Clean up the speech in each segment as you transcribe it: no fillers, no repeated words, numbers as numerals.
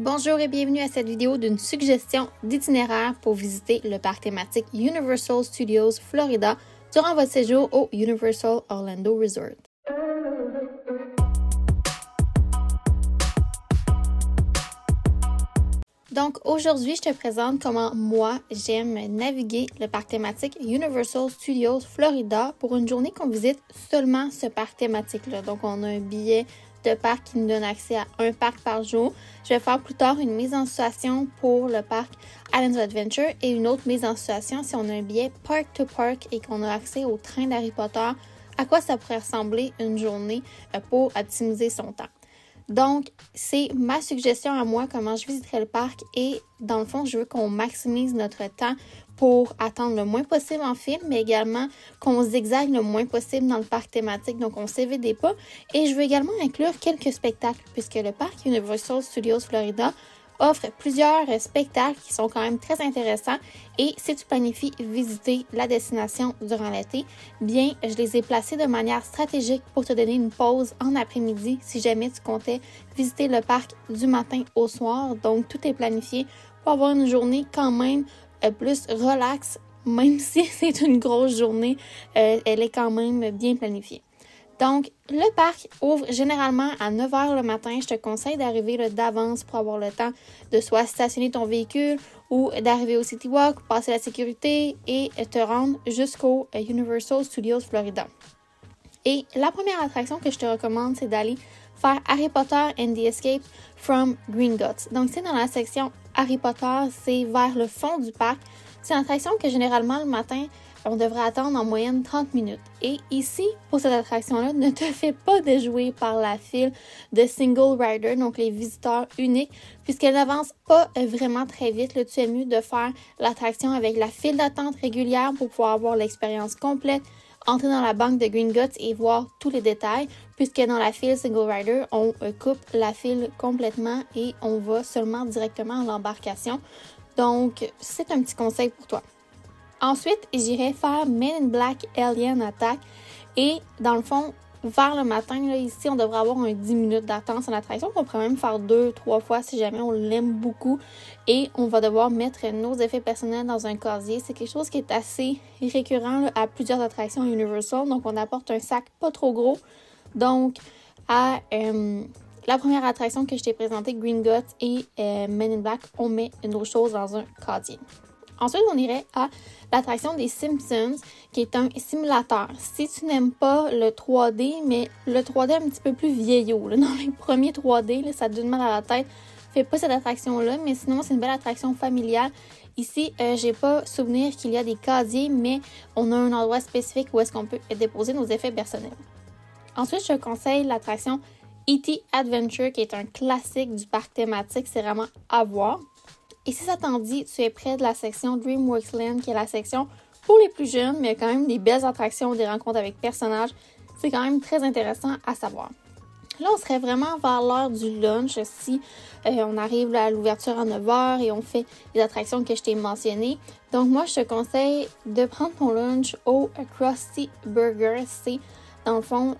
Bonjour et bienvenue à cette vidéo d'une suggestion d'itinéraire pour visiter le parc thématique Universal Studios Florida durant votre séjour au Universal Orlando Resort. Donc aujourd'hui, je te présente comment moi, j'aime naviguer le parc thématique Universal Studios Florida pour une journée qu'on visite seulement ce parc thématique-là. Donc on a un billet de parc qui nous donne accès à un parc par jour. Je vais faire plus tard une mise en situation pour le parc Islands of Adventure et une autre mise en situation si on a un billet Park to Park et qu'on a accès au train d'Harry Potter, à quoi ça pourrait ressembler une journée pour optimiser son temps. Donc, c'est ma suggestion à moi, comment je visiterai le parc et dans le fond, je veux qu'on maximise notre temps pour attendre le moins possible en file, mais également qu'on zigzague le moins possible dans le parc thématique, donc on s'évite des pas. Et je veux également inclure quelques spectacles, puisque le parc Universal Studios Florida offre plusieurs spectacles qui sont quand même très intéressants et si tu planifies visiter la destination durant l'été, bien, je les ai placés de manière stratégique pour te donner une pause en après-midi si jamais tu comptais visiter le parc du matin au soir. Donc, tout est planifié pour avoir une journée quand même plus relax, même si c'est une grosse journée, elle est quand même bien planifiée. Donc, le parc ouvre généralement à 9 h le matin. Je te conseille d'arriver d'avance pour avoir le temps de soit stationner ton véhicule ou d'arriver au City Walk, passer la sécurité et te rendre jusqu'au Universal Studios Florida. Et la première attraction que je te recommande, c'est d'aller faire Harry Potter and the Escape from Gringotts. Donc, c'est dans la section Harry Potter, c'est vers le fond du parc. C'est une attraction que généralement le matin, on devrait attendre en moyenne 30 minutes. Et ici, pour cette attraction-là, ne te fais pas déjouer par la file de single rider, donc les visiteurs uniques, puisqu'elle n'avance pas vraiment très vite. Là, tu es mieux de faire l'attraction avec la file d'attente régulière pour pouvoir avoir l'expérience complète, entrer dans la banque de Gringotts et voir tous les détails, puisque dans la file single rider, on coupe la file complètement et on va seulement directement à l'embarcation. Donc, c'est un petit conseil pour toi. Ensuite, j'irai faire Men in Black Alien Attack et dans le fond, vers le matin, là, ici, on devrait avoir un 10 minutes d'attente sur l'attraction qu'on pourrait même faire 2-3 fois si jamais on l'aime beaucoup et on va devoir mettre nos effets personnels dans un casier. C'est quelque chose qui est assez récurrent là, à plusieurs attractions Universal, donc on apporte un sac pas trop gros. Donc, à la première attraction que je t'ai présentée, Gringotts et Men in Black, on met nos choses dans un casier. Ensuite, on irait à l'attraction des Simpsons, qui est un simulateur. Si tu n'aimes pas le 3D, mais le 3D un petit peu plus vieillot, là, dans les premiers 3D, là, ça te donne mal à la tête, fais pas cette attraction-là, mais sinon, c'est une belle attraction familiale. Ici, j'ai pas souvenir qu'il y a des casiers, mais on a un endroit spécifique où est-ce qu'on peut déposer nos effets personnels. Ensuite, je te conseille l'attraction E.T. Adventure, qui est un classique du parc thématique. C'est vraiment à voir. Et si ça t'en dit, tu es près de la section DreamWorks Land, qui est la section pour les plus jeunes, mais il y a quand même des belles attractions, des rencontres avec personnages. C'est quand même très intéressant à savoir. Là, on serait vraiment vers l'heure du lunch si on arrive à l'ouverture à 9 h et on fait les attractions que je t'ai mentionnées. Donc moi, je te conseille de prendre ton lunch au Krusty Burger. C'est dans le fond,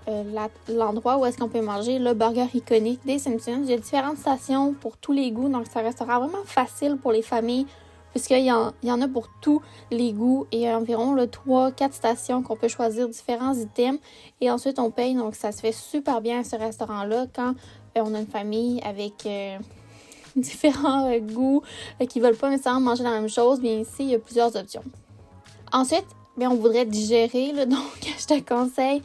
l'endroit où est-ce qu'on peut manger le burger iconique des Simpsons. Il y a différentes stations pour tous les goûts, donc ça restera vraiment facile pour les familles puisqu'il y en a pour tous les goûts et il y a environ 3-4 stations qu'on peut choisir différents items et ensuite on paye. Donc ça se fait super bien à ce restaurant-là quand on a une famille avec différents goûts qui ne veulent pas nécessairement manger la même chose. Bien ici, il y a plusieurs options. Ensuite, bien, on voudrait digérer, là, donc je te conseille.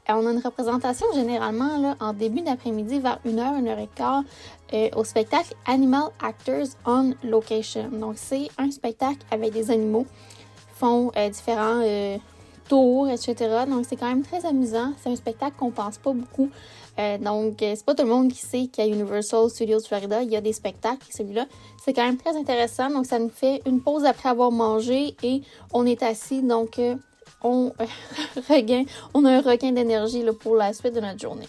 On a une représentation généralement là, en début d'après-midi vers 1h, 1h15 au spectacle Animal Actors on Location. Donc, c'est un spectacle avec des animaux qui font différents tours, etc. Donc, c'est quand même très amusant. C'est un spectacle qu'on pense pas beaucoup. Donc, c'est pas tout le monde qui sait qu'à Universal Studios Florida, il y a des spectacles. Et celui-là, c'est quand même très intéressant. Donc, ça nous fait une pause après avoir mangé et on est assis. Donc, on a un regain d'énergie là, pour la suite de notre journée.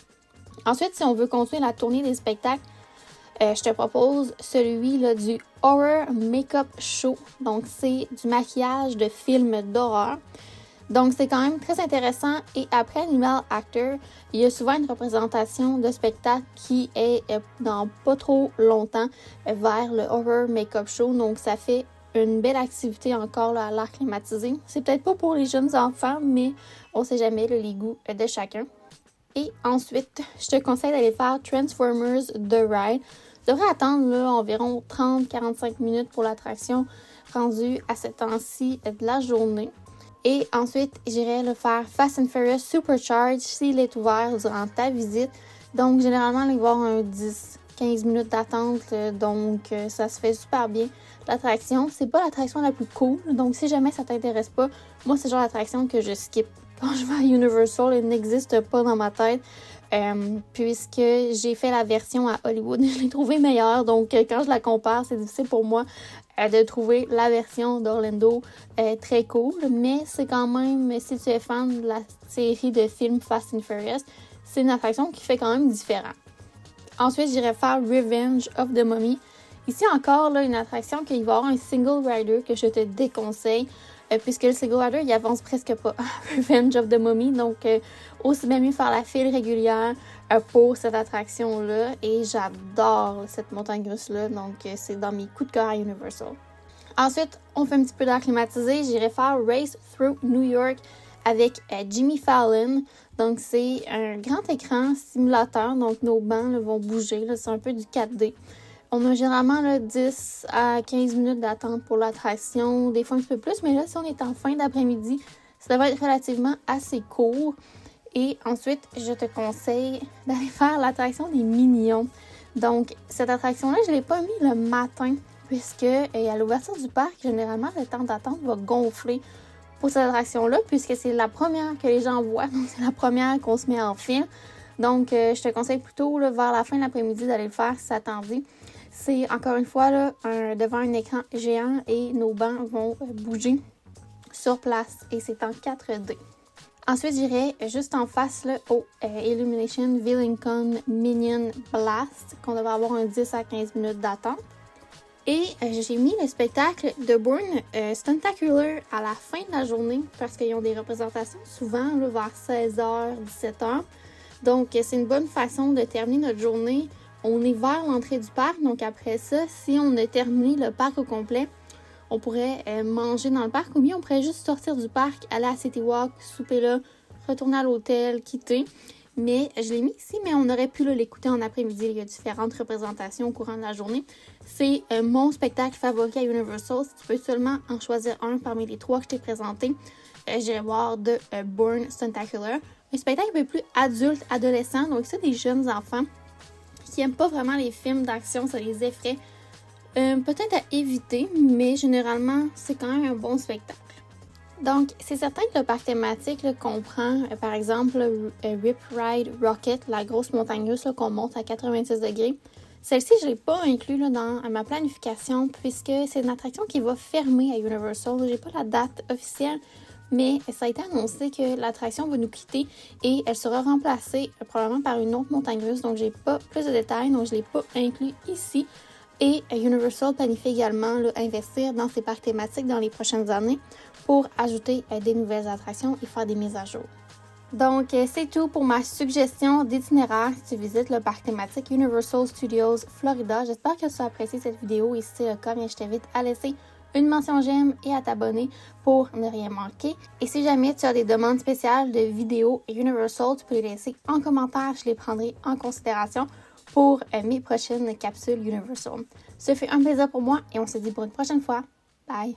Ensuite, si on veut continuer la tournée des spectacles, je te propose celui là, du Horror Makeup Show. Donc, c'est du maquillage de films d'horreur. Donc, c'est quand même très intéressant. Et après Animal Actor, il y a souvent une représentation de spectacle qui est dans pas trop longtemps vers le Horror Makeup Show. Donc, ça fait une belle activité encore là, à l'air climatisé. C'est peut-être pas pour les jeunes enfants, mais on sait jamais les goûts de chacun. Et ensuite, je te conseille d'aller faire Transformers The Ride. Tu devrais attendre là, environ 30-45 minutes pour l'attraction rendue à ce temps-ci de la journée. Et ensuite, j'irai le faire Fast and Furious Supercharged s'il est ouvert durant ta visite. Donc, généralement, il va y avoir un 10-15 minutes d'attente. Donc, ça se fait super bien. L'attraction, c'est pas l'attraction la plus cool. Donc, si jamais ça t'intéresse pas, moi, c'est le genre d'attraction que je skip. Quand je vais à Universal, elle n'existe pas dans ma tête. Puisque j'ai fait la version à Hollywood. Je l'ai trouvée meilleure. Donc, quand je la compare, c'est difficile pour moi de trouver la version d'Orlando très cool. Mais c'est quand même, si tu es fan de la série de films Fast and Furious, c'est une attraction qui fait quand même différent. Ensuite, j'irai faire Revenge of the Mummy. Ici encore, là, une attraction qu'il va y avoir un single rider que je te déconseille. Puisque le single rider, il avance presque pas à Revenge of the Mummy. Donc, aussi bien mieux faire la file régulière pour cette attraction-là. Et j'adore cette montagne russe-là. Donc, c'est dans mes coups de cœur à Universal. Ensuite, on fait un petit peu d'air climatisé. J'irai faire Race Through New York avec Jimmy Fallon. Donc, c'est un grand écran simulateur. Donc, nos bancs là, vont bouger. Là, c'est un peu du 4D. On a généralement là, 10 à 15 minutes d'attente pour l'attraction, des fois un petit peu plus, mais là, si on est en fin d'après-midi, ça va être relativement assez court. Et ensuite, je te conseille d'aller faire l'attraction des Minions. Donc, cette attraction-là, je ne l'ai pas mis le matin, puisque à l'ouverture du parc, généralement, le temps d'attente va gonfler pour cette attraction-là, puisque c'est la première que les gens voient, donc c'est la première qu'on se met en film. Donc, je te conseille plutôt là, vers la fin de l'après-midi d'aller le faire si ça t'en dit. C'est encore une fois là, devant un écran géant et nos bancs vont bouger sur place et c'est en 4D. Ensuite, j'irai juste en face là, au Illumination Villain-Con Minion Blast qu'on devrait avoir un 10 à 15 minutes d'attente. Et j'ai mis le spectacle de Bourne Stuntacular à la fin de la journée parce qu'ils ont des représentations souvent là, vers 16h, 17h. Donc, c'est une bonne façon de terminer notre journée. On est vers l'entrée du parc, donc après ça, si on a terminé le parc au complet, on pourrait manger dans le parc ou bien on pourrait juste sortir du parc, aller à City Walk, souper là, retourner à l'hôtel, quitter. Mais je l'ai mis ici, mais on aurait pu l'écouter en après-midi. Il y a différentes représentations au courant de la journée. C'est mon spectacle favori à Universal. Si tu peux seulement en choisir un parmi les 3 que je t'ai présentés, j'irai voir de Bourne Stuntacular. Un spectacle un peu plus adulte, adolescent, donc c'est des jeunes enfants qui n'aiment pas vraiment les films d'action, ça les effraie. Peut-être à éviter, mais généralement, c'est quand même un bon spectacle. Donc, c'est certain que le parc thématique là, comprend, par exemple, Rip Ride Rocket, la grosse montagne russe qu'on monte à 90 degrés. Celle-ci, je ne l'ai pas inclus là, dans ma planification puisque c'est une attraction qui va fermer à Universal. Je n'ai pas la date officielle, mais ça a été annoncé que l'attraction va nous quitter et elle sera remplacée probablement par une autre montagne russe. Donc, j'ai pas plus de détails, donc je ne l'ai pas inclus ici. Et Universal planifie également investir dans ses parcs thématiques dans les prochaines années pour ajouter des nouvelles attractions et faire des mises à jour. Donc, c'est tout pour ma suggestion d'itinéraire si tu visites le parc thématique Universal Studios Florida. J'espère que tu as apprécié cette vidéo et si c'est le cas, je t'invite à laisser une mention j'aime et à t'abonner pour ne rien manquer. Et si jamais tu as des demandes spéciales de vidéos Universal, tu peux les laisser en commentaire, je les prendrai en considération pour mes prochaines capsules Universal. Ce fait un plaisir pour moi et on se dit pour une prochaine fois. Bye!